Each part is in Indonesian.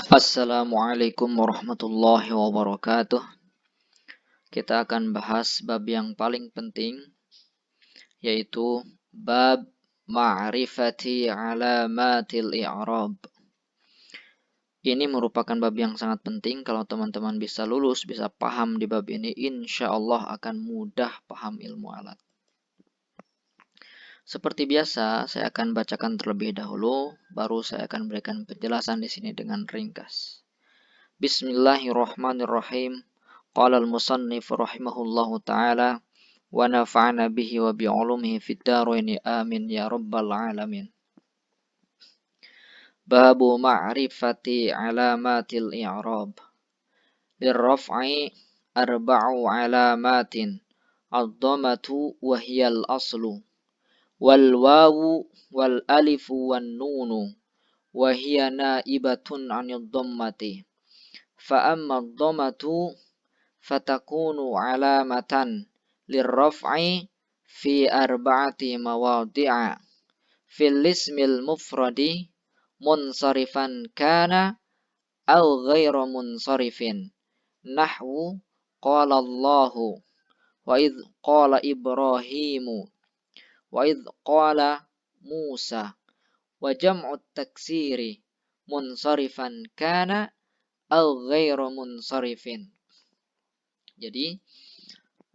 Assalamualaikum warahmatullahi wabarakatuh. Kita akan bahas bab yang paling penting, yaitu bab ma'rifati alamatil i'rab. Ini merupakan bab yang sangat penting. Kalau teman-teman bisa lulus, bisa paham di bab ini, insya Allah akan mudah paham ilmu alat. Seperti biasa, saya akan bacakan terlebih dahulu, baru saya akan berikan penjelasan di sini dengan ringkas. Bismillahirrahmanirrahim. Qala al-musannif rahimahullahu ta'ala wa nafa'ana bihi wa bi'ulumihi fid dharain amin ya rabbal alamin. Babu ma'rifati alamatil i'rab. Lirraf'i arba'u alamatin. Ad-dhammatu wa hiya al-aslu. Wal wawu wal alifu wan nunu wa hiya naibatun 'anid dhammati. Fa amma ad-dhammatu fatakunu alamatan lirraf'i fi arba'ati mawadhi'a fil ismil mufradi munsarifan kana aw ghairu munsarifin nahwu qala Allahu wa idh qala Ibrahimu wa idh qala Musa wa jam'u taksiri munsarifan kana aw ghairu munsarifin. Jadi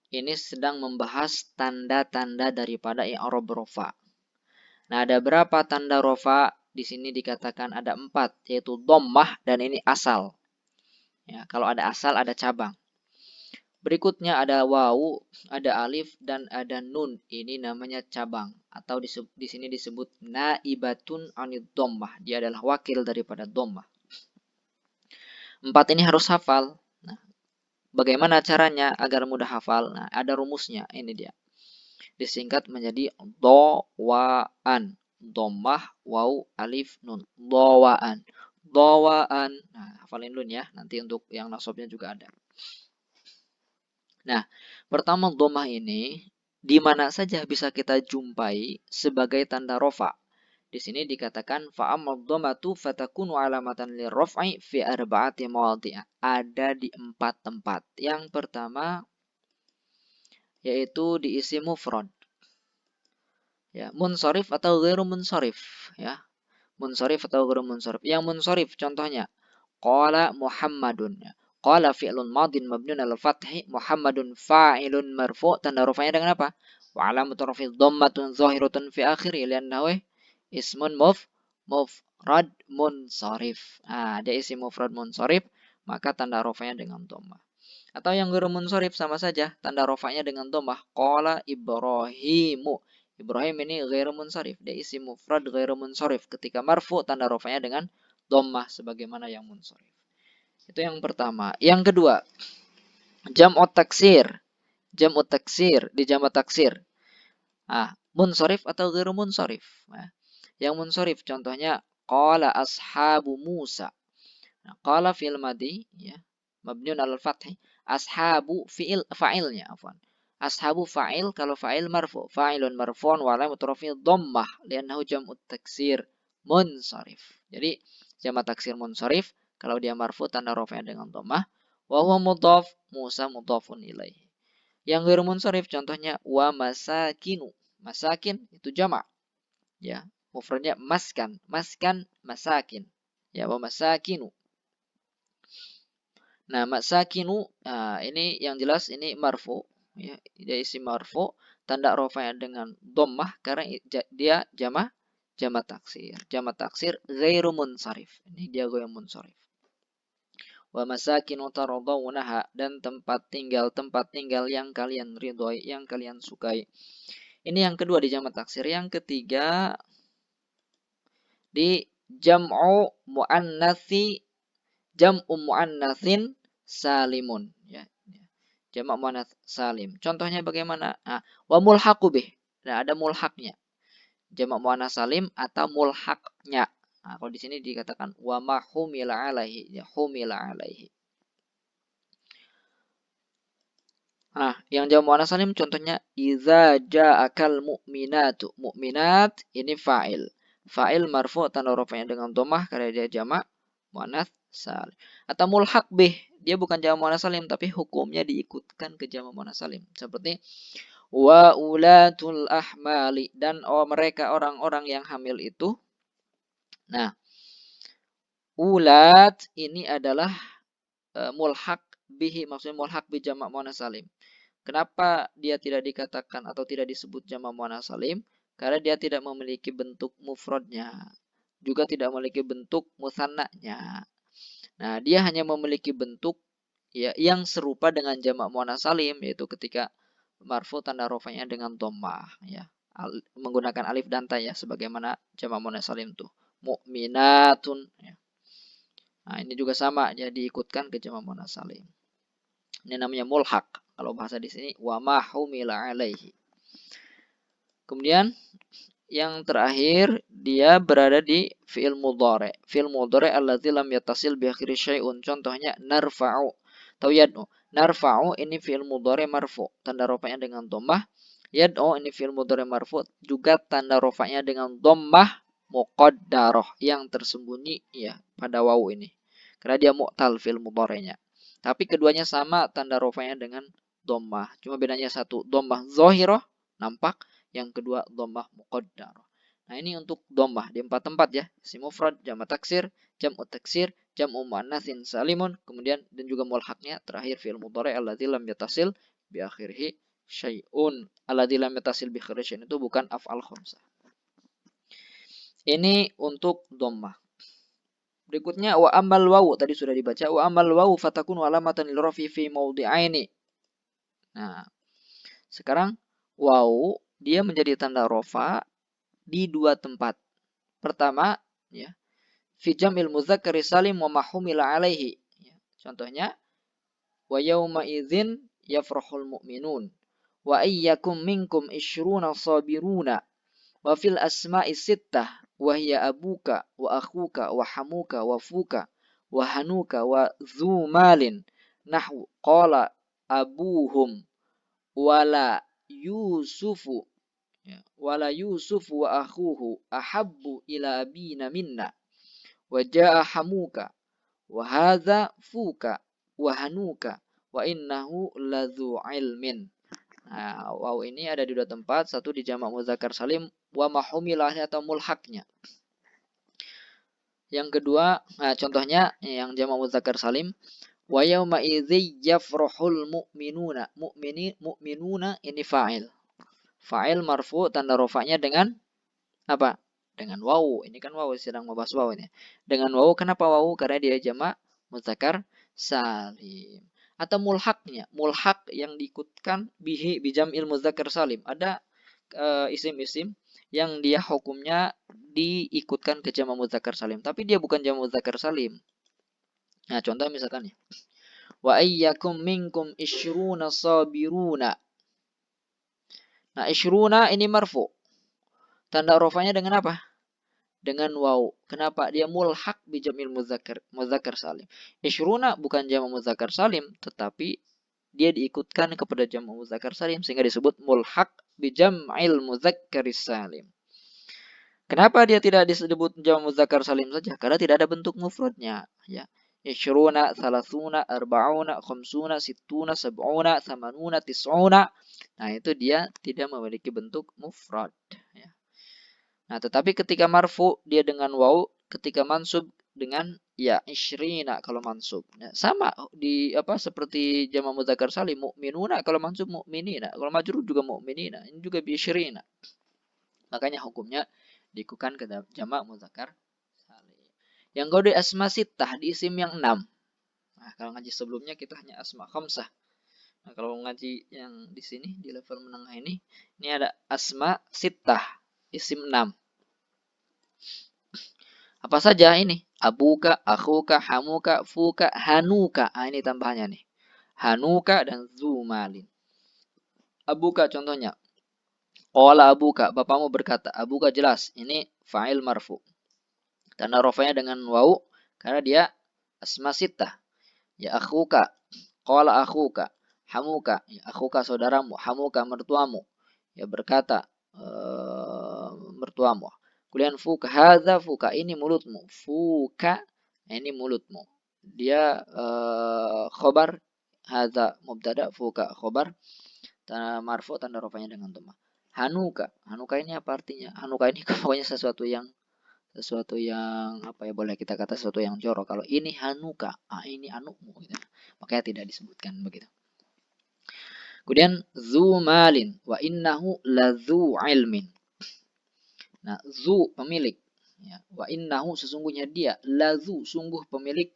ini sedang membahas tanda-tanda daripada i'rab rofa. Nah, ada berapa tanda rofa? Di sini dikatakan ada 4, yaitu dhammah dan ini asal. Ya, kalau ada asal ada cabang. Berikutnya ada wawu, ada alif dan ada nun. Ini namanya cabang atau di sini disebut naibatun 'anid dhammah. Dia adalah wakil daripada dhammah. 4 ini harus hafal. Nah, bagaimana caranya agar mudah hafal? Nah, ada rumusnya. Ini dia. Disingkat menjadi dhawaan. Dhammah, waw, alif, nun. Dhawaan. Dhawaan. Nah, hafalin dulu ya. Nanti untuk yang nasabnya juga ada. Nah, pertama dhammah ini di mana saja bisa kita jumpai sebagai tanda rofa. Di sini dikatakan fa'amma dhammatu fatakunu alamatan lirraf'i fi arba'ati mawadhi'a. Ada di 4 tempat. Yang pertama yaitu di isim mufrad. Ya, munsharif atau ghairu munsharif, ya. Munsharif atau ghairu munsharif. Yang munsharif contohnya qala Muhammadun. Qala fi'lun madin mabniun 'alal fathi, Muhammadun fa'ilun marfu', tanda rafa'nya dengan apa? Wa alamatu raf'i dhammatun zahiratun fi akhiri li'annahu ismun mufrad munsharif. Nah, dia isim mufrad munsharif, maka tanda rafa'nya dengan dhammah. Atau yang ghairu munsharif sama saja, tanda rafa'nya dengan dhammah. Qala Ibrahimu. Ibrahim ini ghairu munsharif, dia isim mufrad ghairu munsharif. Ketika marfu tanda rafa'nya dengan dhammah sebagaimana yang munsharif. Itu yang pertama. Yang kedua, jam'u taksir. Jam'u taksir di jamak taksir. Munsharif atau ghairu munsharif. Yang munsharif contohnya qala ashabu Musa. Qala fi'il madhi ya, mabniun 'alal fathi. Ashabu fi'il fa'ilnya afwan. Ashabu fa'il, kalau fa'il marfu, fa'ilun marfu'un wa alamatu raf'ihi dhammah li'annahu jam'u taksir munsharif. Jadi jamak taksir munsharif kalau dia marfu tanda rafa'nya dengan dhammah, wa huwa mudhaf, Musa mudhafun ilaihi. Yang ghairu munsharif contohnya wa masakinu. Masakin itu jamak. Ya, mufradnya maskan, maskan masakin. Ya, wa masakinu. Nah, masakinu ini yang jelas ini marfu, ya, dia isim marfu, tanda rafa'nya dengan dhammah karena dia jamak taksir. Jamak taksir ghairu munsharif. Ini dia ghairu munsharif. Wa masakinu tardawunaha, dan tempat tinggal yang kalian ridhoi, yang kalian sukai. Ini yang kedua di jamak taksir. Yang ketiga di jam'u muannatsin salimun, ya. Jamak muannats salim. Contohnya bagaimana? Wa mulhaqu bih. Nah, ada mulhaqnya. Jamak muannats salim atau mulhaqnya. Kalau di sini dikatakan wa ma humila alaihi, ya, humila alaihi. Yang jamak muannats salim contohnya idza ja'akal mu'minatu. Mu'minat ini fa'il. Fa'il marfu' tanda rafa'nya dengan dhammah karena dia jamak muannats salim. Atau mulhaq bih, dia bukan jamak muannas salim tapi hukumnya diikutkan ke jamak muannas salim. Seperti wa ulatul ahmali, dan mereka orang-orang yang hamil itu. Nah, ulat ini adalah mulhaq bihi, maksudnya mulhaq bi jamak muannas salim. Kenapa dia tidak dikatakan atau tidak disebut jamak muannas salim? Karena dia tidak memiliki bentuk mufradnya, juga tidak memiliki bentuk musannanya. Nah, dia hanya memiliki bentuk ya yang serupa dengan jamak muannas salim, yaitu ketika marfu tanda rofanya dengan dhammah ya. Menggunakan alif dan ta ya, sebagaimana jamak muannas salim tuh. Mu'minatun ya. Nah, ini juga sama, ya diikutkan ke jamak muannas salim. Ini namanya mulhaq. Kalau bahasa di sini wa ma humila alaihi. Kemudian yang terakhir dia berada di fi'il mudhari. Fi'il mudhari allazi lam yattasil bi akhiri syai'un. Contohnya narfa'u atau yad'u. Narfa'u ini fi'il mudhari marfu, tanda rafa'nya dengan dhammah. Yad'u ini fi'il mudhari marfu, juga tanda rafa'nya dengan dhammah muqaddarah, yang tersembunyi ya pada wawu ini. Karena dia mu'tal fi'il mudhari'nya. Tapi keduanya sama tanda rafa'nya dengan dhammah. Cuma bedanya satu dhammah zahirah, nampak, yang kedua dhammah muqaddarah. Nah, ini untuk dhammah di 4 tempat ya. Isim mufrad, jamak taksir, jam'u taksir, jam'u muannatsin salimun, kemudian dan juga mulhaqnya terakhir fi'il mudhari alladzi lam yattasil bi akhirih syai'un. Alladzi lam yattasil bi akhirih syai'un itu bukan af'al khamsah. Ini untuk dhammah. Berikutnya wa amal wawu, tadi sudah dibaca. Wa amal wawu fatakunu alamatan lil rafi fi mawdi'aini. Nah, sekarang wawu dia menjadi tanda rafa di 2 tempat. Pertama, ya, fi jam'il mudzakkari salim wa mahumila alaihi. Ya, contohnya wa yauma idzin yafrahul mu'minun wa ayyakum minkum isyruna sabiruna wa fil asma'i sittah wa hiya abuka wa akhuka wa hamuka wa fuka wa hanuka wa dzu malin nahwu qala abuhum wala yusufu ya, wala yusuf wa akhuhu ahabbu ila abina minna wa jaa hamuka wa hadza fuka wa hanuka wa innahu ladzu ilmin. Nah, waw ini ada di 2 tempat, satu di jamak muzakkar salim wa mahumilahnya atau mulhaqnya. Yang kedua, nah contohnya yang jamak muzakkar salim wa yauma idzi yafrahul mu'minuna. Mu'minuna ini fa'il. Fa'il marfu, tanda rafa'nya dengan apa? Dengan wawu. Ini kan wawu, sedang membahas wawu ini. Dengan wawu, kenapa wawu? Karena dia jamak muzakkar salim. Atau mulhaqnya, mulhaq yang diikutkan bihi bijam'il muzakkar salim. Ada isim-isim yang dia hukumnya diikutkan ke jamak muzakkar salim, tapi dia bukan jamak muzakkar salim. Nah, contoh misalkan ya. Wa ayyakum minkum isyruna sabiruna. Nah, isyruna ini marfu. Tanda rafanya dengan apa? Dengan waw. Kenapa? Dia mulhaq bi jam'il muzakkar salim. Isyruna bukan jamak muzakkar salim, tetapi dia diikutkan kepada jamak muzakkar salim sehingga disebut mulhaq bi jam'il muzakkar salim. Kenapa dia tidak disebut jamak muzakkar salim saja? Karena tidak ada bentuk mufradnya, ya. Isyruna, salasuna, arba'una, khamsuna, sittuna, sab'una, thamanuna, tis'una. Nah, itu dia tidak memiliki bentuk mufrad, ya. Nah, tetapi ketika marfu dia dengan waw, ketika mansub dengan ya isyrina kalau mansub. Nah, sama di apa seperti jamak muzakkar salim, mu'minuna kalau mansub mu'minina, kalau majrur juga mu'minina. Ini juga bi isyrina. Makanya hukumnya diikutkan ke jamak muzakkar salim. Yang kedua asma sittah, di isim yang 6. Nah, kalau ngaji sebelumnya kita hanya asma khamsah. Nah, kalau ngaji yang di sini di level menengah ini ada asma sittah, isim 6. Apa saja ini? Abuka, akhuka, hamuka, fuka, hanuka. Ah, ini tambahannya nih. Hanuka dan zumalin. Abuka contohnya. Qala abuka, bapakmu berkata. Abuka jelas, ini fa'il marfu. Tanda rafanya dengan waw karena dia asma sittah. Ya akhuka, qala akhuka, hamuka, ya akhuka saudaramu, hamuka mertuamu. Ya berkata mertuamu. Kemudian fuka, hadza fuka, ini mulutmu. Fuka, ini mulutmu. dia khobar, hadza mubtada, fuka khobar, marfu tanda rofanya dengan dhammah. Hanuka, hanuka ini apa artinya? Hanuka ini pokoknya sesuatu yang apa ya, boleh kita kata sesuatu yang jorok. Kalau ini hanuka, ini anukmu gitu. Makanya tidak disebutkan begitu. Kemudian zu malin wa innahu ladzu ilmin. Nah, zu pemilik, ya. Wa innahu sesungguhnya dia, ladzu sungguh pemilik,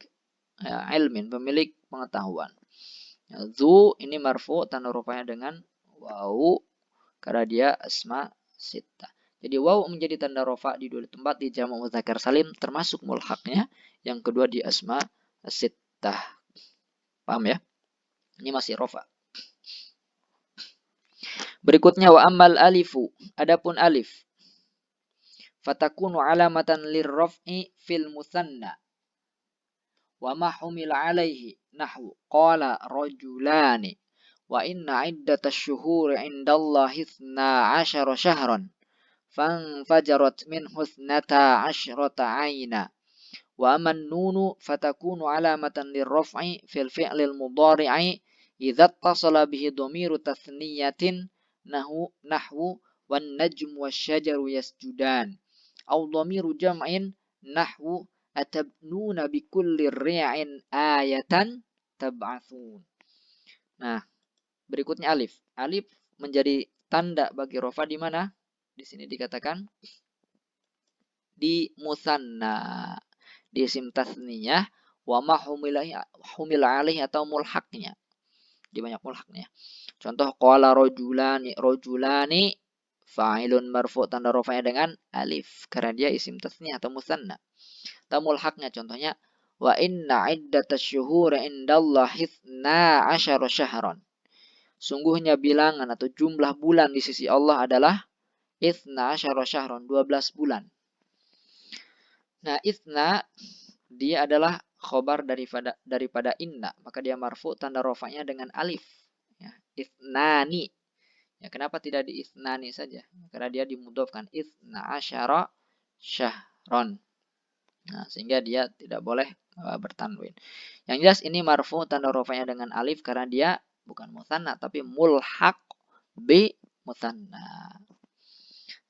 ya, ilmin pemilik pengetahuan. Ya, zu ini marfu tanda rupanya dengan wawu karena dia asma sittah. Jadi wawu menjadi tanda rofa di dua tempat di jamak mudzakar salim termasuk mulhaqnya. Yang kedua di asma sittah. Paham ya? Ini masih rofa. Berikutnya wa ammal alifu. Adapun alif. Fatakunu alamatan lirraf'i fil musanna. Wa ma humila alaihi nahwu qala rajulani. Wa inna iddatash syuhuri indallahi 12 syahran. فانفجرت منه 12 عينا وأما النون فتكون علامة للرفع في الفعل المضارع إذا اتصل به ضمير تثنية نحو والنجم والشجر يسجدان أو ضمير جمع نحو أتبنون بكل ريع آية تبعثون. Nah, berikutnya alif. Alif menjadi tanda bagi rofa di mana? Di sini dikatakan di musanna, di isim tasniyah, wa ma humila alaihi atau mulhaqnya. Di banyak mulhaqnya. Contoh qala rajulani fa'ilun marfu tanda rafa'nya dengan alif karena dia isim tasniyah atau musanna. Atau mulhaqnya contohnya wa inna iddatash syuhuri indallahi 12 syahran. Sungguhnya bilangan atau jumlah bulan di sisi Allah adalah 12 syahran, 12 bulan. Nah, itsna dia adalah khobar daripada inna, maka dia marfu tanda rofanya dengan alif. Ya, itsnani. Ya, kenapa tidak di itsnani saja? Karena dia dimudhofkan itsna asyara syahron. Nah, sehingga dia tidak boleh bertanwin. Yang jelas ini marfu tanda rofanya dengan alif karena dia bukan musanna tapi mulhaq bi musanna.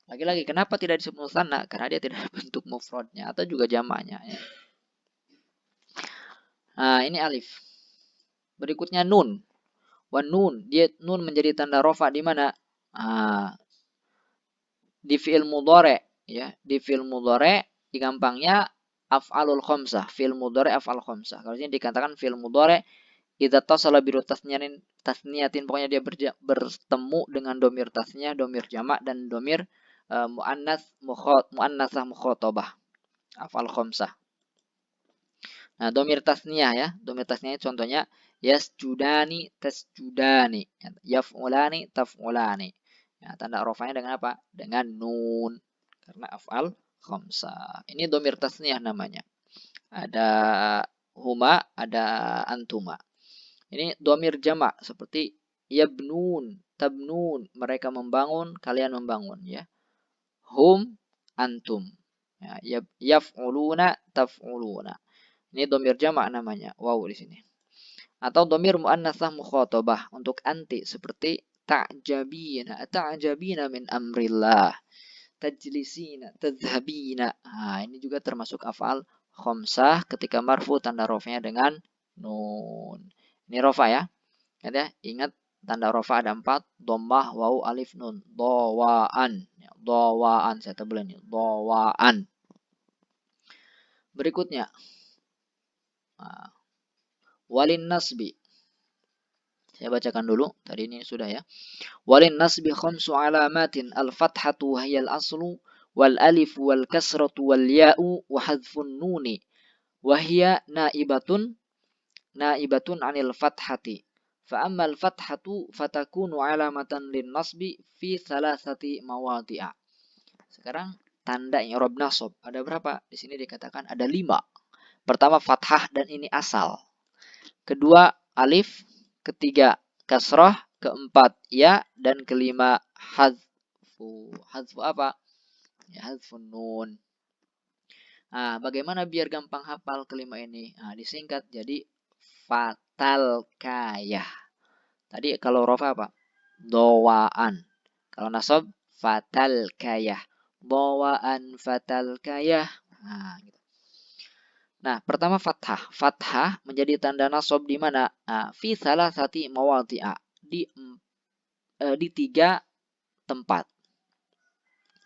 Lagi-lagi kenapa tidak disebut musanna? Karena dia tidak ada bentuk mufradnya atau juga jamaknya. Ya. Nah, ini alif. Berikutnya nun. Wan nun, dia nun menjadi tanda rofa di mana? Di fi'il mudhari, ya. Di fi'il mudhari gampangnya af'alul khamsah. Fi'il mudhari af'al khamsah. Kalau ini dikatakan fi'il mudhari idza tasala bi tasniyatin, pokoknya dia bertemu dengan domir tasniyah, domir jamak dan domir muannasah mukhatabah. Af'al khamsah. Nah, domir tasniyah ya. Domir tasniyah contohnya yasjudani tasjudani, yaf'ulani taf'ulani. Ya, tanda rofanya dengan apa? Dengan nun. Karena af'al khamsah. Ini domir tasniyah namanya. Ada huma, ada antuma. Ini domir jamak seperti yabnun, tabnun, mereka membangun, kalian membangun ya. Hum, antum. Ya, yaf'uluna, taf'uluna. Ini domir jamak namanya. Wow di sini. Atau domir muannasah mukhatabah untuk anti seperti ta'jabina min amrillah. Tajlisina, tadhhabina. Nah, ini juga termasuk af'al khamsah ketika marfu tanda rafa'nya dengan nun. Ini rofa ya. Ingat tanda rofa ada 4. Dhammah, wawu, alif, nun. Dhawaan. Dhawaan. Saya tebel ini. Dhawaan. Berikutnya. Walin nasbi. Saya bacakan dulu. Tadi ini sudah ya. Walin nasbi khamsu alamatin. Al-fathatu wahiyal aslu. Wal alif wal kasratu wal ya'u. Wa hadfun nuni. Wahiyya naibatun anil fathati. Fa ammal fathatu fatakunu alamatan lin nasbi fi salasati mawadi'a. Sekarang tanda i'rab nasab ada berapa? Di sini dikatakan ada 5. Pertama fathah dan ini asal. Kedua alif, ketiga kasrah, keempat ya dan kelima hadzfu. Hadzfu apa? Ya, hadzfun nun. Nah, bagaimana biar gampang hafal kelima ini? Nah, disingkat jadi fatal kayah. Tadi kalau rofa apa? Dowaan. Kalau nasab fatal kayah. Dowaan fatal kayah. Nah, gitu. Nah, pertama fathah. Fathah menjadi tanda nasab di mana? Nah, fi salasati mawadhi'a. Di tiga tempat.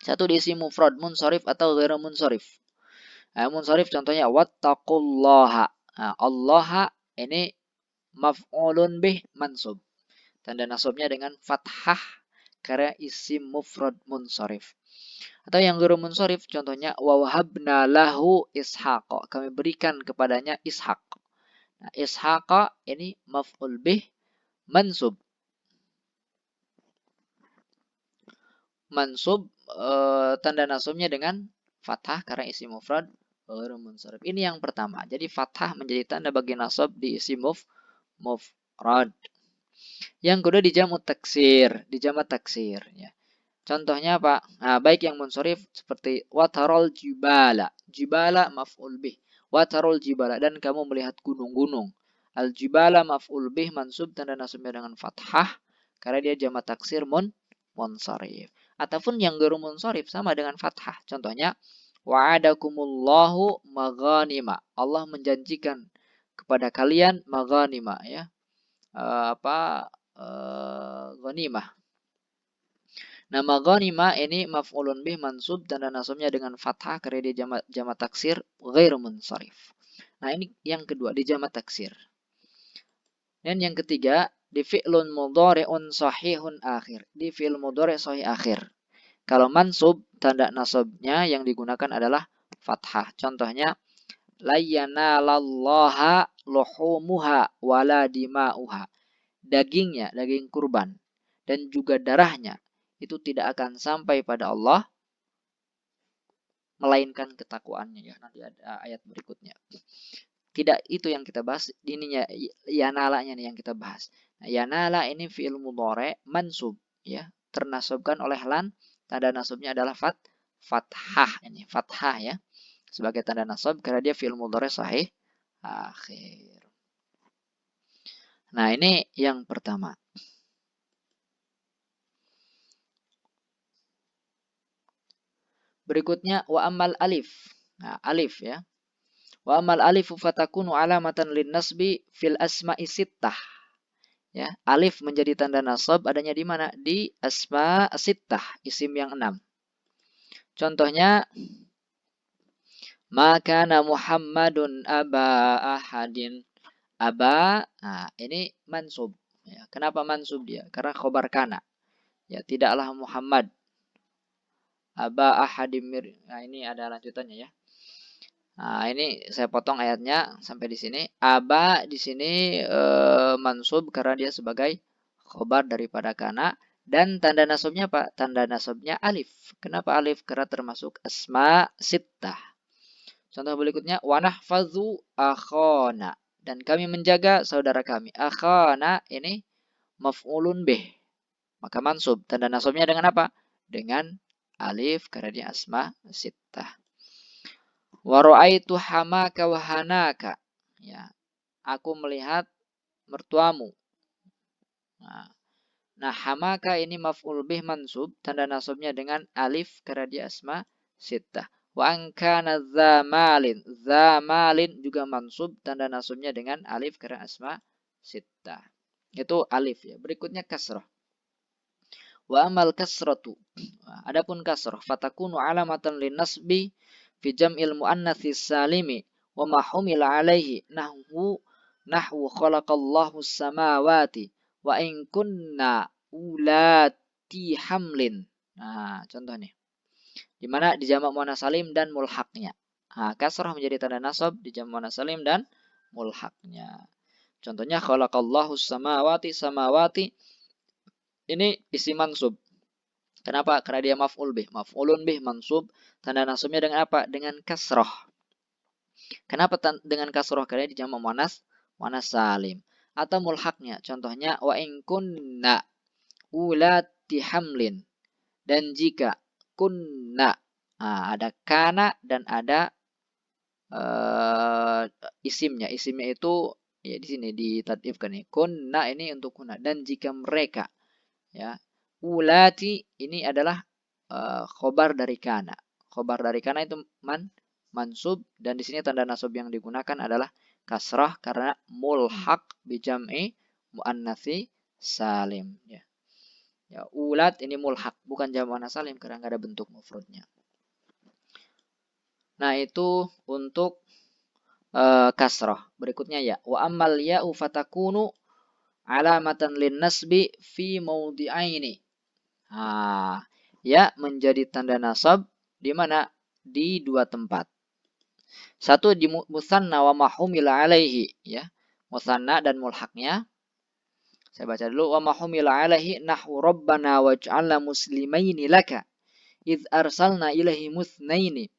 Satu di isim mufrad munsharif atau ghairu munsharif. Munsharif contohnya wattaqullaha. Nah, Allah ini maf'ulun bih mansub. Tanda nasabnya dengan fathah karena isim mufrad munsharif. Atau yang ghairu munsharif contohnya wa wahabna lahu ishaqa. Kami berikan kepadanya Ishaq. Nah, Ishaqa ini maf'ul bih mansub. Mansub tanda nasabnya dengan fathah karena isim mufrad ghairu munsharif. Ini yang pertama. Jadi fathah menjadi tanda bagi nasab di isim mufrad. Yang kedua di jamak taksir, di jamak taksir ya. Contohnya apa? Nah, baik yang munsharif seperti watarol jibala. Jibala maf'ul bih. Watarol jibala dan kamu melihat gunung-gunung. Al jibala maf'ul bih mansub tanda nasabnya dengan fathah karena dia jamak taksir munsharif. Ataupun yang ghairu munsharif sama dengan fathah. Contohnya wa'adakumullahu maghanima. Allah menjanjikan kepada kalian maghanima ya. Ghanimah. Nama ghanimah ini maf'ulun bih mansub tanda nasabnya dengan fathah karena dia jamak taksir ghairu munsharif. Nah, ini yang kedua di jamak taksir. Dan yang ketiga di fi'lun mudhari'un sahihun akhir. Di fi'il mudhari' sahih akhir. Kalau mansub tanda nasabnya yang digunakan adalah fathah. Contohnya layanalallaha luhumuha wala dima'uha. Dagingnya, daging kurban dan juga darahnya itu tidak akan sampai pada Allah melainkan ketakwaannya ya. Nanti ada ayat berikutnya. Tidak itu yang kita bahas, ininya yanalanya nih yang kita bahas. Nah, yanala ini fi'il mudhari mansub ya, ternasabkan oleh lan, tanda nasabnya adalah fathah ini, fathah ya. Sebagai tanda nasab karena dia fi'il mudhari sahih akhir. Nah, ini yang pertama. Berikutnya wa amal alif. Nah, alif ya. Wa amal alifu fatakunu alamatan lin nasbi fil asma'i sittah. Ya, alif menjadi tanda nasab adanya di mana? Di asma sittah, isim yang 6. Contohnya maka Muhammadun aba ahadin. Aba, nah, ini mansub. Ya, kenapa mansub dia? Karena khobar kana. Ya, tidaklah Muhammad. Aba ahadim. Nah, ini ada lanjutannya ya. Nah, ini saya potong ayatnya sampai di sini. Aba di sini mansub karena dia sebagai khobar daripada kana dan tanda nasabnya apa? Tanda nasabnya alif. Kenapa alif? Karena termasuk asma sittah. Contoh berikutnya wa nahfazu akhana dan kami menjaga saudara kami. Akhana ini maf'ulun bih. Maka mansub tanda nasabnya dengan apa? Dengan alif karena dia asma sittah. Wa ra'aitu hamaka wa hanaka. Ya, aku melihat mertuamu. Nah, hamaka ini maf'ul bih mansub, tanda nasabnya dengan alif karena dia asma sittah. Wa ankana zamalin. Zamalin juga mansub, tanda nasabnya dengan alif karena asma sittah. Itu alif ya. Berikutnya kasrah. Wa amal kasratu. Adapun kasrah fatakunu alamatan lin nasbi fi jam'il muannatsis salimi wa ma humila alaihi nahwu khalaqallahu samawati wa in kunna ulati hamlin. Nah, contoh nih. Di mana di jamak muannas salim dan mulhaqnya. Nah, kasrah menjadi tanda nasab di jamak muannas salim dan mulhaqnya. Contohnya khalaqallahu samawati samawati ini isim mansub. Kenapa? Karena dia maf'ul bih. Maf'ulun bih mansub. Tanda nasabnya dengan apa? Dengan kasrah. Kenapa dengan kasrah? Karena di jamak muannas salim. Atau mulhaqnya. Contohnya wa in kunna ulati hamlin. Dan jika kunna. Nah, ada kana dan ada isimnya. Isimnya itu ya di sini ditadifkan nih. Kunna ini untuk kunna, dan jika mereka, ya. Ulati ini adalah khobar dari kana. Khobar dari kana itu mansub, dan di sini tanda nasab yang digunakan adalah kasrah karena mulhaq bi jam'i muannatsi salim, ya. Ya, ulat ini mulhaq, bukan jamak muannats salim karena nggak ada bentuk mufradnya. Nah, itu untuk kasrah. Berikutnya ya. Wa ammal ya'u fatakunu alamatan lin nasbi fi mawdi'aini. Nah, ya menjadi tanda nasab di mana? Di dua tempat. Satu di musanna wa mahumila alaihi, ya. Musanna dan mulhaqnya. Saya baca dulu. Wa mahumila alaihi nahwu rabbana waj'alna muslimaini laka idh arsalna ilaihi muthnaini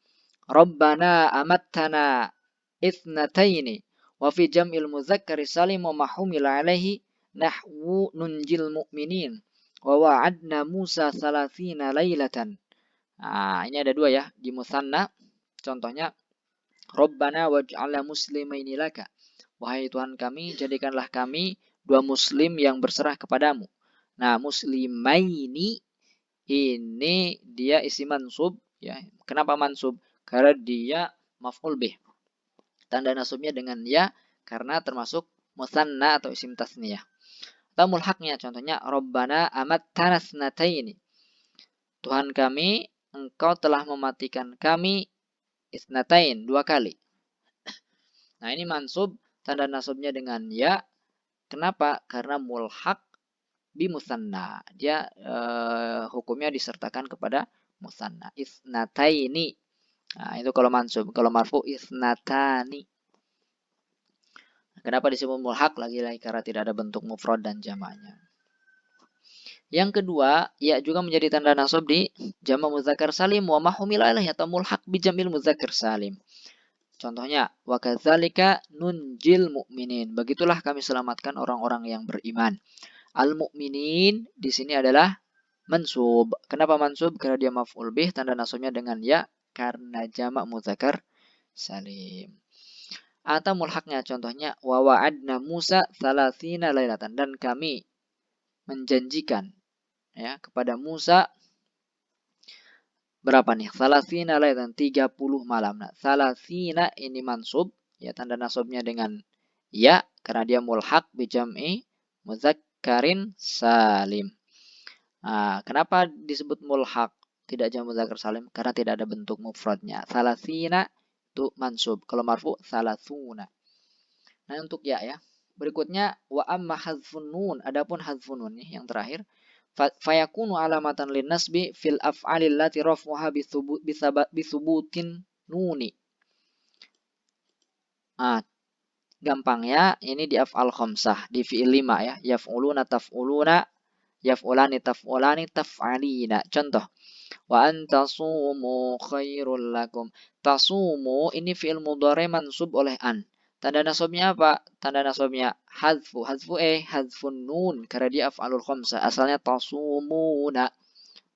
rabbana amattana ithnataini wa fi jam'il mudzakkari salim wa mahumila alaihi nahwu nunjil mu'minin wa wa'adna Musa 30 lailatan. Nah, ini ada dua ya di musanna. Contohnya Rabbana waj'alna muslimaini laka. Wahai Tuhan kami, jadikanlah kami dua muslim yang berserah kepadamu. Nah, muslimaini ini dia isi mansub, ya. Kenapa mansub? Karena dia maf'ul bih. Tanda nasabnya dengan ya karena termasuk musanna atau isim tasniyah. Atau mulhaqnya contohnya Rabbana amattana tsnataini. Tuhan kami, engkau telah mematikan kami isnatain, dua kali. Nah, ini mansub, tanda nasabnya dengan ya. Kenapa? Karena mulhaq bi musanna. Dia hukumnya disertakan kepada musanna. Isnataini. Nah, itu kalau mansub. Kalau marfu isnatani. Kenapa disebut mulhaq? Lagi-lagi karena tidak ada bentuk mufrad dan jamaknya. Yang kedua, ya juga menjadi tanda nasab di jamak muzakkar salim wa mahumila alaihi atau mulhaq bi jamil muzakkar salim. Contohnya, wa kadzalika nunjil mu'minin. Begitulah kami selamatkan orang-orang yang beriman. Al-mu'minin di sini adalah mansub. Kenapa mansub? Karena dia maf'ul bih, tanda nasabnya dengan ya karena jamak muzakkar salim. Atau mulhaqnya contohnya wa wa'adna Musa 30 lailatan, dan kami menjanjikan ya kepada Musa berapa nih? 30 lailatan, 30 malam. Nah, 30 ini mansub, ya tanda nasabnya dengan ya karena dia mulhaq bi jam'i mudzakkarin salim. Nah, kenapa disebut mulhaq tidak jamak mudzakkar salim? Karena tidak ada bentuk mufradnya. 30 itu mansub. Kalau marfu 30. Nah, untuk ya. Berikutnya wa amma hadzfun nun. Adapun hadzfun nun nih yang terakhir, fayakunu alamatan lin nasbi fil af'alil lati raf'uha bisubutin nuni. Ah, gampangnya ini di af'al khamsah, di fi'il 5 ya. Yaf'uluna taf'uluna, yaf'ulani taf'ulani taf'alina. Contoh, wa antasumu khairul lakum. Tasumu ini fi'il mudhari mansub oleh an. Tanda nasabnya apa? Tanda nasabnya hadzfu. Hadzfun nun karena dia af'alul khamsah. Asalnya tasumuna.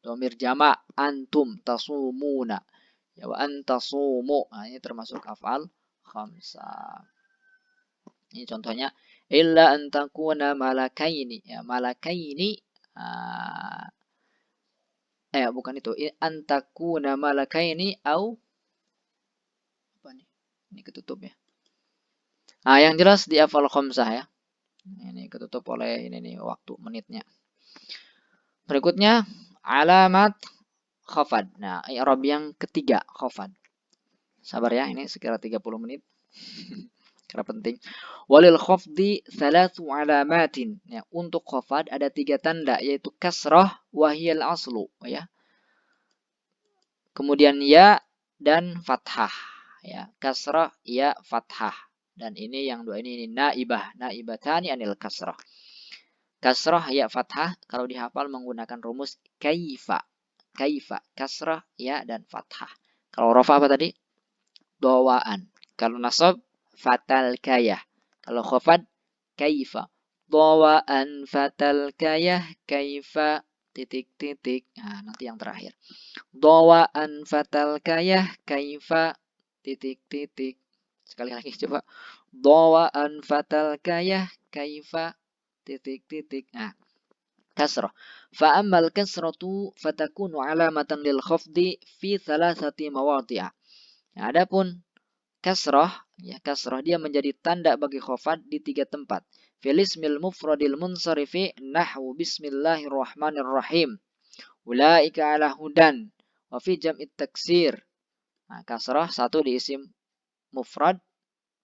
Dhamir jamak antum tasumuna. Ya wa antasumu. Nah, ini termasuk af'al khamsah. Ini contohnya illa an takuna malakaini. Ya, malakaini bukan itu. Antakuna malakaini au apa nih? Ini ketutup ya. Nah, yang jelas di afal khamsah ya. Ini ketutup oleh ini nih waktu menitnya. Berikutnya alamat khafad. Nah, i'rab yang ketiga khafad. Sabar ya, ini sekira 30 menit. Karena penting. Walil khafdi thalathu alamatin. Ya, untuk khafad ada 3 tanda yaitu kasrah wa hiyal aslu ya. Kemudian ya dan fathah ya. Kasrah ya fathah. Dan ini yang dua ini naibah, naibatani anil kasrah. Kasrah ya fathah kalau dihafal menggunakan rumus kaifa. Kaifa, kasrah ya dan fathah. Kalau rafa apa tadi? Dawaan. Kalau nasab fatal kayah. Kalau khafad kaifa. Dawaan fatal kayah kaifa titik-titik. Nah, nanti yang terakhir. Dawaan fatal kayah kaifa titik-titik. Sekali lagi coba. Dawa'an fatal kayah kaifa titik titik. Nah, kasrah. Fa ammal kasratu fatakunu alamatan lil khafdi fi thalathati mawadhi'a. Nah, adapun kasrah, ya kasrah dia menjadi tanda bagi khafad di 3 tempat. Fil ismil mufradil munsarifi nahwu bismillahirrahmanirrahim. Ulaika ala hudan. Wa fi jam'it taksir. Nah, kasrah satu di isim mufrad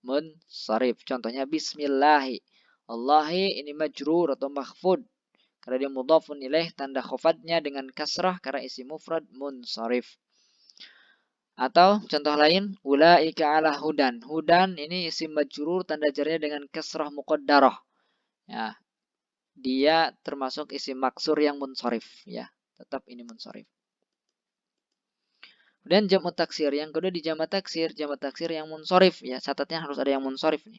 munsharif. Contohnya bismillahi. Allahi ini majrur atau makhfud. Karena dia mudhafun ilaih, tanda khafadnya dengan kasrah karena isim mufrad munsharif. Atau contoh lain, ulaika ala hudan. Hudan ini isim majrur, tanda jarnya dengan kasrah muqaddarah. Ya, dia termasuk isim maksur yang munsharif. Ya, tetap ini munsharif. Dan jamu taksir, yang kedua di jamu taksir yang munsharif, ya catatnya harus ada yang munsharif nih.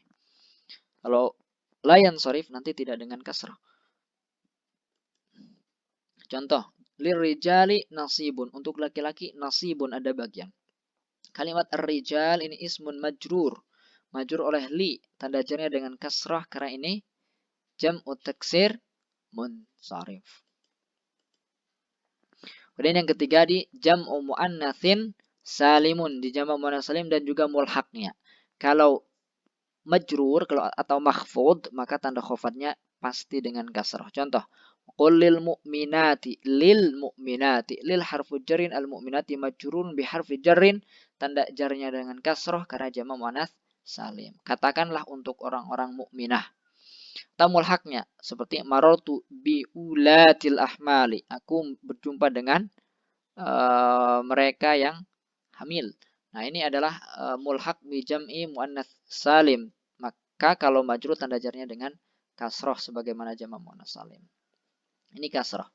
Kalau la yansharif nanti tidak dengan kasrah. Contoh, lirijali nasibun, untuk laki-laki nasibun ada bagian. Kalimat ar-rijal ini ismun majrur oleh li, tanda jarnya dengan kasrah karena ini jamu taksir munsharif. Kemudian yang ketiga di jam'u muannatsin salimun, di jamak muannats salim dan juga mulhaqnya. Kalau majrur atau makhfud maka tanda khafadnya pasti dengan kasrah. Contoh, qul lil mu'minati, lil harfu jarrin, al mu'minati majrurun bi harfi jarrin, tanda jarnya dengan kasrah karena jamak muannats salim. Katakanlah untuk orang-orang mukminah. Atau mulhaqnya seperti marartu bi ulatil ahmali, aku berjumpa dengan mereka yang hamil. Nah, ini adalah mulhaq bi jam'i muannats salim. Maka kalau majrur tanda jarnya dengan kasrah sebagaimana jamak muannats salim. Ini kasrah.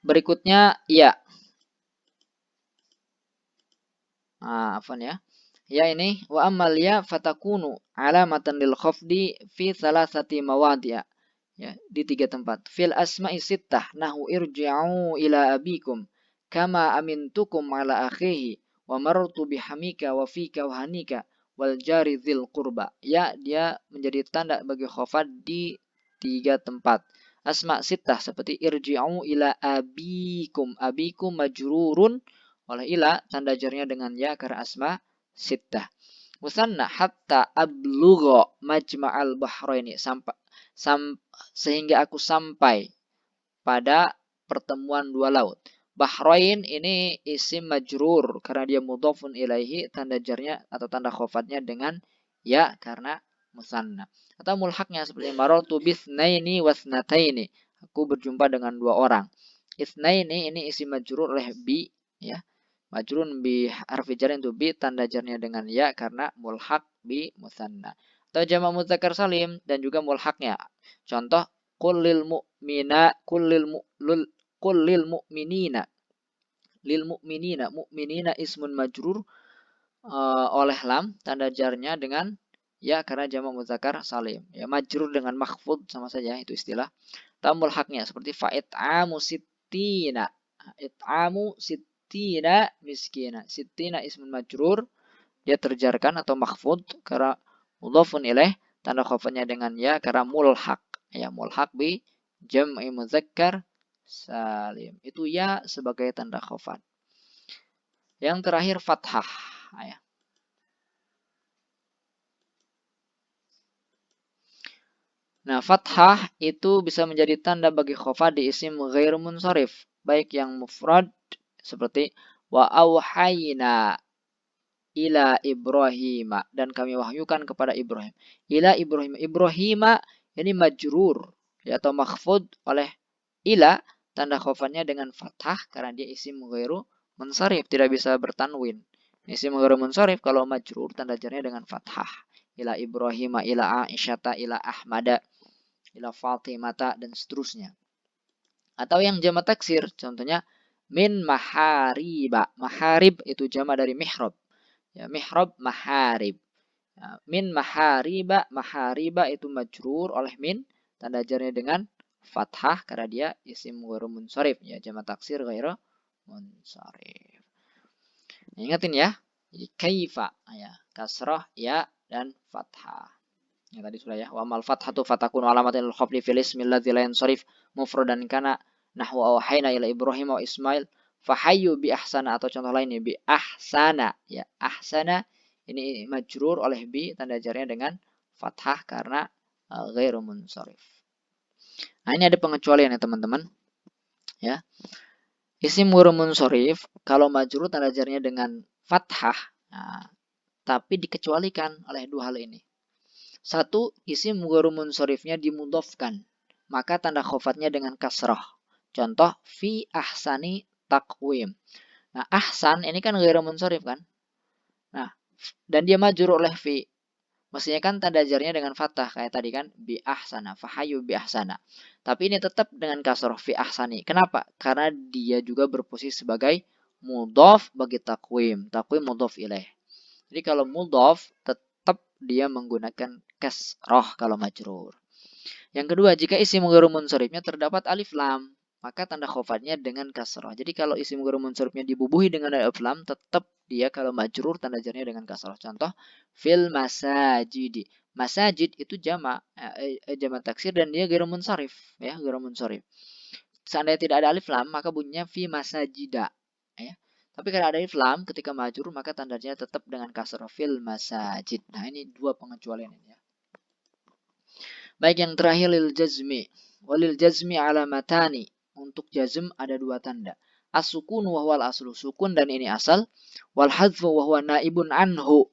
Berikutnya ya. Afwan ya. Ya ini wa ammal ya fatakunu alamatan lil khafdi fi thalathati mawadhi'a. Ya, di 3 tempat. Fil asma'i sittah nahu irji'u ila abikum kama amintukum ala akhihi wa marartu bihamika wa fika wa hanika wal jari dzil qurba. Ya, dia menjadi tanda bagi khafad di 3 tempat. Asma' sittah seperti irji'u ila abikum. Abikum majrurun oleh ila, tanda jarnya dengan ya karena asma sittah. Musanna hatta ablugha majma'al bahraini, sehingga aku sampai pada pertemuan dua laut. Bahrain ini isim majrur karena dia mudhafun ilaihi, tanda jarnya atau tanda khafadnya dengan ya karena musanna. Atau mulhaqnya seperti marartu bitsnaini wasnataini, aku berjumpa dengan 2 orang. Itsnaini ini isim majrur oleh bi, ya. Majrun bi harfi jar itu bi, tanda jarnya dengan ya karena mulhaq bi musanna. Atau jamak mudzakkar salim dan juga mulhaqnya. Contoh kullil mu'minina. Lil mu'minina ismun majrur oleh lam, tanda jarnya dengan ya karena jamak mudzakkar salim. Ya, majrur dengan makhfud sama saja itu istilah. Atau mulhaqnya seperti fa'it'amu sittina. It'amu sittina miskina. Sittina ismun majrur, dia terjarkan atau makhfud karena mudhafun ilaih, tanda khafadnya dengan ya karena mulhaq. Ya, mulhaq bi jam'i mudzakkar salim. Itu ya sebagai tanda khafad. Yang terakhir fathah. Ya. Nah, fathah itu bisa menjadi tanda bagi khafad di isim ghair munsharif, baik yang mufrad seperti wa auhayna ila Ibrahim, dan kami wahyukan kepada Ibrahim. Ila Ibrahim. Ibrahim ini majrur atau makhfud oleh ila, tanda khafadnya dengan fathah karena dia isim ghairu munsharif, tidak bisa bertanwin. Isim ghairu munsharif kalau majrur tanda jarnya dengan fathah. Ila Ibrahim, ila Aisyata, ila Ahmada, ila Fatimata dan seterusnya. Atau yang jamak taksir, contohnya min mahariba. Maharib itu jamak dari mihrab. Ya, mihrab maharib. Ya, min mahariba, mahariba itu majrur oleh min, tanda jarnya dengan fathah karena dia isim ghairu munsharif, ya jamak taksir ghairu munsharif. Ingatin ya. Jadi kaifa ya, kasrah ya dan fathah. Ya tadi sudah ya. Wa mal fathatu fatakun alamatil khafdi fil ismil ladzi la yansharif mufradan kana nahwa awhayna ila Ibrahim wa Ismail fahayyu bi ahsana, atau contoh lainnya bi ahsana ya. Ahsana ini majrur oleh bi, tanda jarnya dengan fathah karena ghairu munsharif. Nah, ini ada pengecualian ya teman-teman. Ya. Isim ghairu munsharif kalau majrur tanda jarnya dengan fathah, nah, tapi dikecualikan oleh dua hal ini. Satu, isim ghairu munsharifnya dimudhofkan, maka tanda khofatnya dengan kasrah. Contoh fi ahsani taqwim. Nah, ahsan ini kan ghairu munsharif kan? Nah, dan dia majrur oleh fi. Mestinya kan tanda jarnya dengan fathah kayak tadi kan bi ahsana, fahayu bi ahsana. Tapi ini tetap dengan kasrah fi ahsani. Kenapa? Karena dia juga berposisi sebagai mudhaf bagi taqwim. Taqwim mudhaf ilaih. Jadi kalau mudhaf tetap dia menggunakan kasrah kalau majrur. Yang kedua, jika isim ghairu munsharifnya terdapat alif lam, maka tanda khofatnya dengan kasrah. Jadi kalau isim ghairu munsharifnya dibubuhi dengan alif lam, tetap dia kalau majrur tanda jarnya dengan kasrah. Contoh fil masajidi. Masajid itu jamak taksir dan dia ghairu munsharif ya, ghairu munsharif. Seandainya tidak ada alif lam, maka bunyinya fi masajida ya. Tapi kalau ada alif lam ketika majrur maka tandanya tetap dengan kasrah fil masajid. Nah, ini dua pengecualian ini ya. Baik, yang terakhir lil jazmi. Walil jazmi alamatani. Untuk jazm ada dua tanda. As-sukun wa huwal aslu, sukun dan ini asal. Wal hadzfu wa huwa naibun anhu,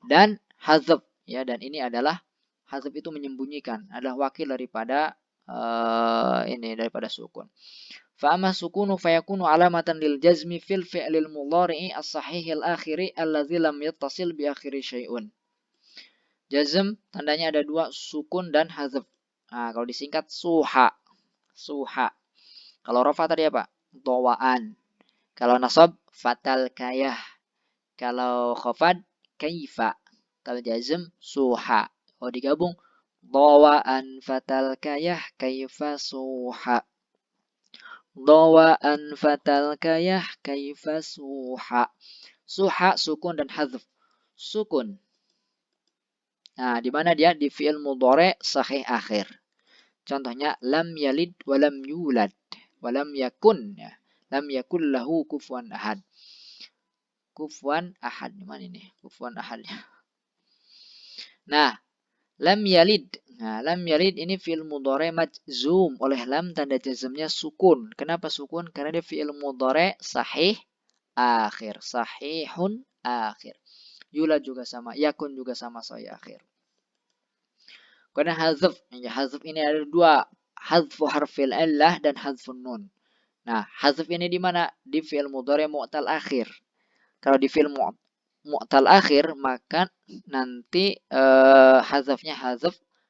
dan hadzf ya, dan ini adalah hadzf itu menyembunyikan, adalah wakil daripada daripada sukun. Fa amma sukunu fayakunu alamatan lil jazmi fil fi'lil mudhari'i as-sahihil akhiri alladzi lam yattasil bi akhiri syai'un. Jazm tandanya ada dua, sukun dan hadzf. Nah, kalau disingkat suha. Suha. Kalau rafa tadi apa? Dawaan. Kalau nasab fatal kayah. Kalau khafad kaifa. Kalau jazm suha. Kalau digabung dawaan fatal kayah kaifa suha. Dawaan fatal kayah kaifa suha. Suha sukun dan hadzf. Sukun. Nah, di mana dia? Di fi'il mudhari sahih akhir. Contohnya lam yalid wa lam yulad wa lam yakun ya. Lam yakun lahu kufuwan ahad. Kufuwan ahad. Di mana ini? Kufuwan ahadnya. Nah, lam yalid. Nah, lam yalid ini fi'il mudhari majzum oleh lam, tanda jazmnya sukun. Kenapa sukun? Karena dia fi'il mudhari sahih akhir. Sahihun akhir. Yulad juga sama, yakun juga sama sahih akhir. Karena hazf, ya, hazf ini ada dua, hazfu harfil illah dan hazfun nun. Nah, hazf ini di mana? Di fi'il mudhari mu'tal akhir. Kalau di fi'il mu'tal akhir maka nanti hazfnya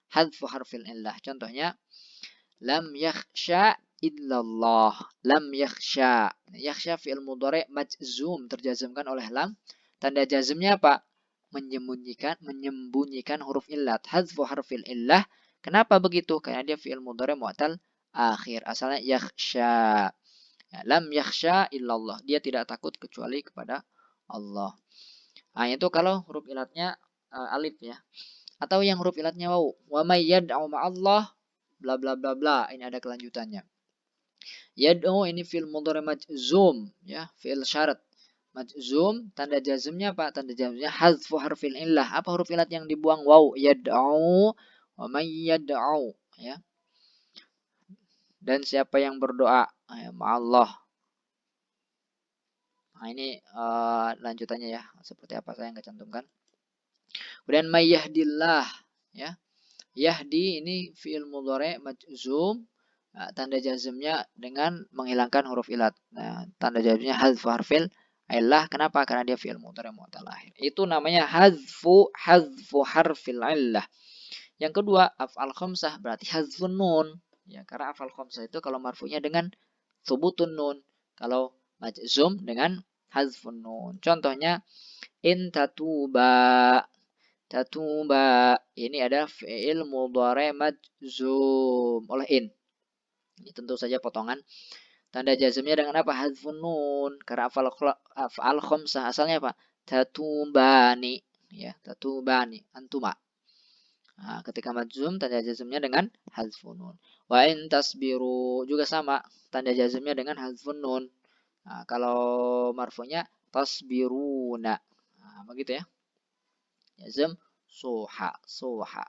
hazfu harfil illah. Contohnya lam yakhsha illallah. Lam yakhsha. Yakhsha fi'il mudhari majzum, terjazmkan oleh lam. Tanda jazmnya apa? Menyembunyikan huruf illat. Hadzfu harfil illah. Kenapa begitu? Karena dia fi'il mudhari mu'tal akhir. Asalnya yakhsha. Ya, lam yakhsha illallah. Dia tidak takut kecuali kepada Allah. Nah, itu kalau huruf ilatnya alif ya. Atau yang huruf ilatnya waw. Wa may yad'u ma'allah bla bla bla bla. Ini ada kelanjutannya. Yad'u ini fi'il mudhari majzum ya, fi'il syarat. Majzum, tanda jazmnya apa? Tanda jazmnya hadzfu harfil illah. Apa huruf ilat yang dibuang? Waw. Yad'u wa may yad'u ya. Dan siapa yang berdoa? Ya, Allah. Nah, ini lanjutannya ya. Seperti apa saya nggak cantumkan. Kemudian may yahdillah ya. Yahdi ini fi'il mudhari majzum. Nah, tanda jazmnya dengan menghilangkan huruf ilat. Nah, tanda jazmnya hadzfu harfil illah. Kenapa? Karena dia fi'il mudhari mu'tal akhir. Itu namanya hadzfu harfil illah. Yang kedua, af'al khamsah berarti hadzfun nun. Ya, karena af'al khamsah itu kalau marfu'nya dengan thubutun nun. Kalau majzum dengan hadzfun nun. Contohnya in tatuba. Tatuba ini ada fi'il mudhari majzum oleh in. Ini tentu saja potongan. Tanda jazmnya dengan apa? Hadzfun nun. Karena af'al khamsah asalnya apa? Tatubani, ya, tatubani, antuma. Nah, ketika majzum tanda jazmnya dengan hadzfun nun. Wa in tasbiru juga sama, tanda jazmnya dengan hadzfun nun. Nah, kalau marfu'nya tasbiruna. Nah, begitu ya. Jazm suha, suha.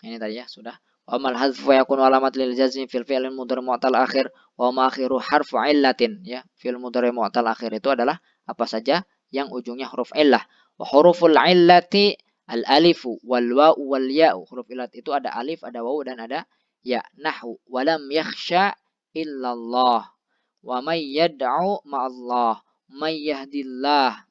Ini tadi ya sudah. Wa mal hadzfu yakunu alamat lil jazmi fil fi'il mudhari mu'tal akhir wa ma akhiru harfu illatin, ya. Fi'il mudhari mu'tal akhir itu adalah apa saja yang ujungnya huruf illah. Wa huruful illati al alifu wal wa'u wal ya'u. Huruf illat itu ada alif, ada wawu dan ada ya. Nahwu walam yakhsha illallah wa may yad'u ma'allah may yahdillah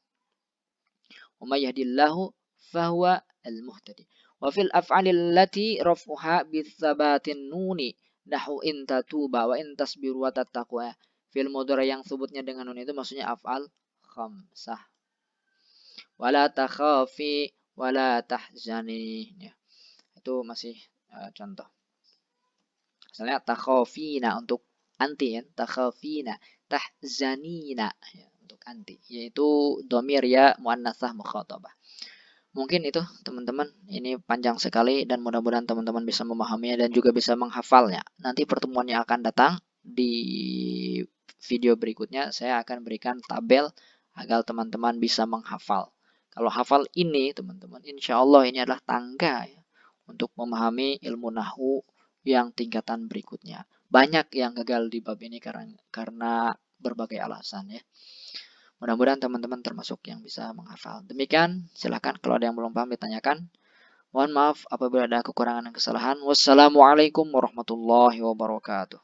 wa may yahdillahu fahuwa al-muhtadi. Wa fil af'alil lati raf'uha bitsabatin nuni nahu in tatuba wa in tasbiru wa tattaqwa. Fil mudhari yang sebutnya dengan nun itu maksudnya af'al khamsah. Wala takhafi wala tahzani, ya. Itu masih contoh. Misalnya takhafina untuk anti, ya. Takhafina, tahzanina, ya, untuk anti, yaitu dhamir ya muannasah mukhatabah. Mungkin itu teman-teman, ini panjang sekali dan mudah-mudahan teman-teman bisa memahaminya dan juga bisa menghafalnya. Nanti pertemuan yang akan datang di video berikutnya saya akan berikan tabel agar teman-teman bisa menghafal. Kalau hafal ini teman-teman, insya Allah ini adalah tangga ya, untuk memahami ilmu nahwu yang tingkatan berikutnya. Banyak yang gagal di bab ini karena berbagai alasan ya. Mudah-mudahan teman-teman termasuk yang bisa menghafal. Demikian, silakan kalau ada yang belum paham ditanyakan. Mohon maaf apabila ada kekurangan dan kesalahan. Wassalamualaikum warahmatullahi wabarakatuh.